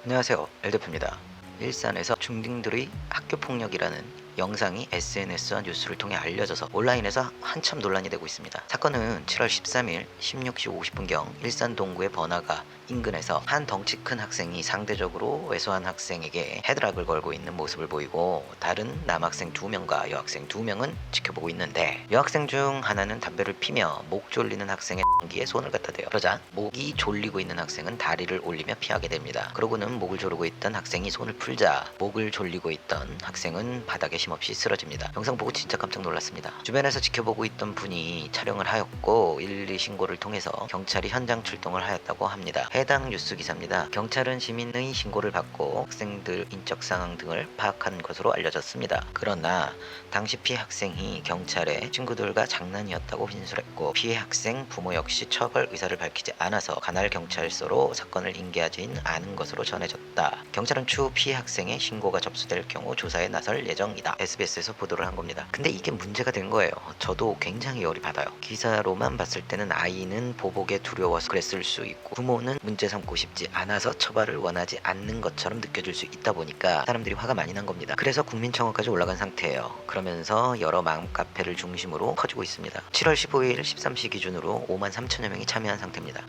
안녕하세요. 엘대표입니다. 일산에서 중딩들의 학교폭력이라는 영상이 SNS와 뉴스를 통해 알려져서 온라인에서 한참 논란이 되고 있습니다. 사건은 7월 13일 16시 50분경 일산 동구의 번화가 인근에서 한 덩치 큰 학생이 상대적으로 왜소한 학생에게 헤드락을 걸고 있는 모습을 보이고, 다른 남학생 2명과 여학생 2명은 지켜보고 있는데, 여학생 중 하나는 담배를 피며 목 졸리는 학생의 기에 손을 갖다 대요. 그러자 목이 졸리고 있는 학생은 다리를 올리며 피하게 됩니다. 그러고는 목을 조르고 있던 학생이 손을 풀자 목을 졸리고 있던 학생은 바닥에 힘없이 쓰러집니다. 영상 보고 진짜 깜짝 놀랐습니다. 주변에서 지켜보고 있던 분이 촬영을 하였고 112 신고를 통해서 경찰이 현장 출동을 하였다고 합니다. 해당 뉴스 기사입니다. 경찰은 시민의 신고를 받고 학생들 인적 상황 등을 파악한 것으로 알려졌습니다. 그러나 당시 피해 학생이 경찰에 친구들과 장난이었다고 진술했고, 피해 학생 부모 역시 처벌 의사를 밝히지 않아서 관할 경찰서로 사건을 인계하지는 않은 것으로 전해졌다. 경찰은 추후 피해 학생의 신고가 접수될 경우 조사에 나설 예정이다. SBS에서 보도를 한 겁니다. 근데 이게 문제가 된 거예요. 저도 굉장히 열이 받아요. 기사로만 봤을 때는 아이는 보복에 두려워서 그랬을 수 있고, 부모는 문제 삼고 싶지 않아서 처벌을 원하지 않는 것처럼 느껴질 수 있다 보니까 사람들이 화가 많이 난 겁니다. 그래서 국민청원까지 올라간 상태예요. 그러면서 여러 맘카페를 중심으로 커지고 있습니다. 7월 15일 13시 기준으로 5만 3천여 명이 참여한 상태입니다.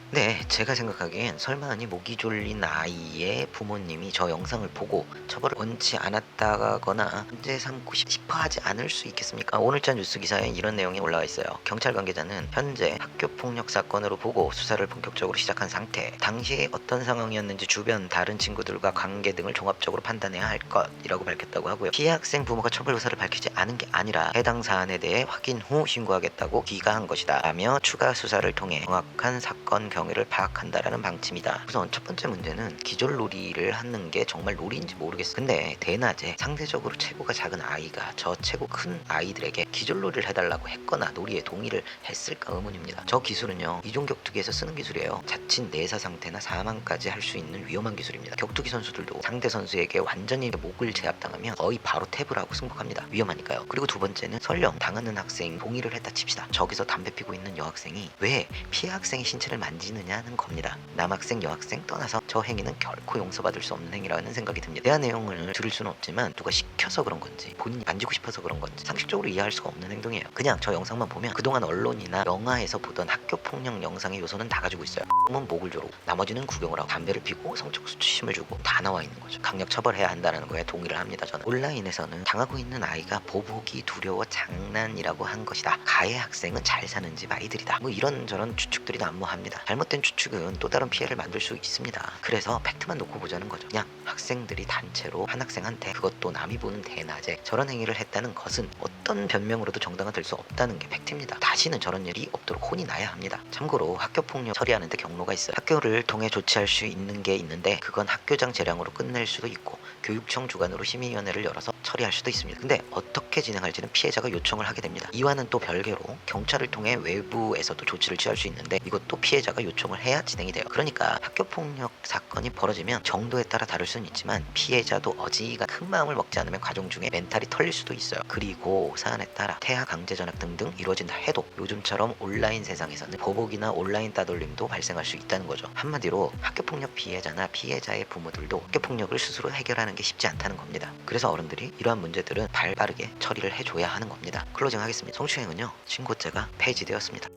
네, 제가 생각하기엔 설마니 목이 졸린 아이의 부모님이 저 영상을 보고 처벌을 원치 않았다거나 문제 삼고 싶어 하지 않을 수 있겠습니까? 오늘자 뉴스 기사에 이런 내용이 올라와 있어요. 경찰 관계자는 현재 학교폭력 사건으로 보고 수사를 본격적으로 시작한 상태, 당시 어떤 상황이었는지 주변 다른 친구들과 관계 등을 종합적으로 판단해야 할 것이라고 밝혔다고 하고요. 피해 학생 부모가 처벌 의사를 밝히지 않은 게 아니라 해당 사안에 대해 확인 후 신고하겠다고 기가한 것이다 라며 추가 수사를 통해 정확한 사건 경위를 파악한다라는 방침이다. 우선 첫 번째 문제는 기절놀이를 하는 게 정말 놀이인지 모르겠어. 근데 대낮에 상대적으로 체구가 작은 아이가 저 체구 큰 아이들에게 기절놀이를 해달라고 했거나 놀이에 동의를 했을까 의문입니다. 저 기술은요, 이종 격투기에서 쓰는 기술이에요. 자칫 내사 상태나 사망까지 할 수 있는 위험한 기술입니다. 격투기 선수들도 상대 선수에게 완전히 목을 제압당하면 거의 바로 탭을 하고 승복합니다. 위험하니까요. 그리고 두 번째는 설령 당하는 학생 동의를 했다 칩시다. 저기서 담배 피고 있는 여학생이 왜 피해 학생의 신체를 만지느냐는 겁니다. 남학생 여학생 떠나서 저 행위는 결코 용서받을 수 없는 행위라는 생각이 듭니다. 대한 내용을 들을 수는 없지만 누가 시켜서 그런 건지 본인이 만지고 싶어서 그런 건지 상식적으로 이해할 수가 없는 행동이에요. 그냥 저 영상만 보면 그동안 언론이나 영화에서 보던 학교폭력 영상의 요소는 다 가지고 있어요. 은 목을 조르고 나머지는 구경을 하고 담배를 피고 성적 수치심을 주고 다 나와 있는 거죠. 강력 처벌해야 한다는 거에 동의를 합니다. 저는 온라인에서는 당하고 있는 아이가 보복이 두려워 장난이라고 한 것이다, 가해 학생은 잘 사는 집 아이들이다, 뭐 이런저런 추측들이 난무합니다. 잘못된 추측은 또 다른 피해를 만들 수 있습니다. 그래서 팩트만 놓고 보자는 거죠. 그냥 학생들이 단체로 한 학생한테, 그것도 남이 보는 대낮에 저런 행위를 했다는 것은 어떤 변명으로도 정당화 될 수 없다는 게 팩트입니다. 다시는 저런 일이 없도록 혼이 나야 합니다. 참고로 학교폭력 처리하는데 경로가 있어요. 학교를 통해 조치할 수 있는 게 있는데 그건 학교장 재량으로 끝낼 수도 있고 교육청 주관으로 심의위원회를 열어서 처리할 수도 있습니다. 근데 어떻게 진행할지는 피해자가 요청을 하게 됩니다. 이와는 또 별개로 경찰을 통해 외부에서도 조치를 취할 수 있는데 이것도 피해자가 요청을 해야 진행이 돼요. 그러니까 학교폭력 사건이 벌어지면 정도에 따라 다를 수는 있지만 피해자도 어지가 큰 마음을 먹지 않으면 과정 중에 멘탈이 털릴 수도 있어요. 그리고 사안에 따라 태아 강제전학 등등 이루어진다 해도 요즘처럼 온라인 세상에서는 보복이나 온라인 따돌림도 발생할 수 있다는 거죠. 한마디로 학교폭력 피해자나 피해자의 부모들도 학교폭력을 스스로 해결하는 게 쉽지 않다는 겁니다. 그래서 어른들이 이러한 문제들은 발빠르게 처리를 해줘야 하는 겁니다. 클로징 하겠습니다. 성추행은요, 신고죄가 폐지되었습니다.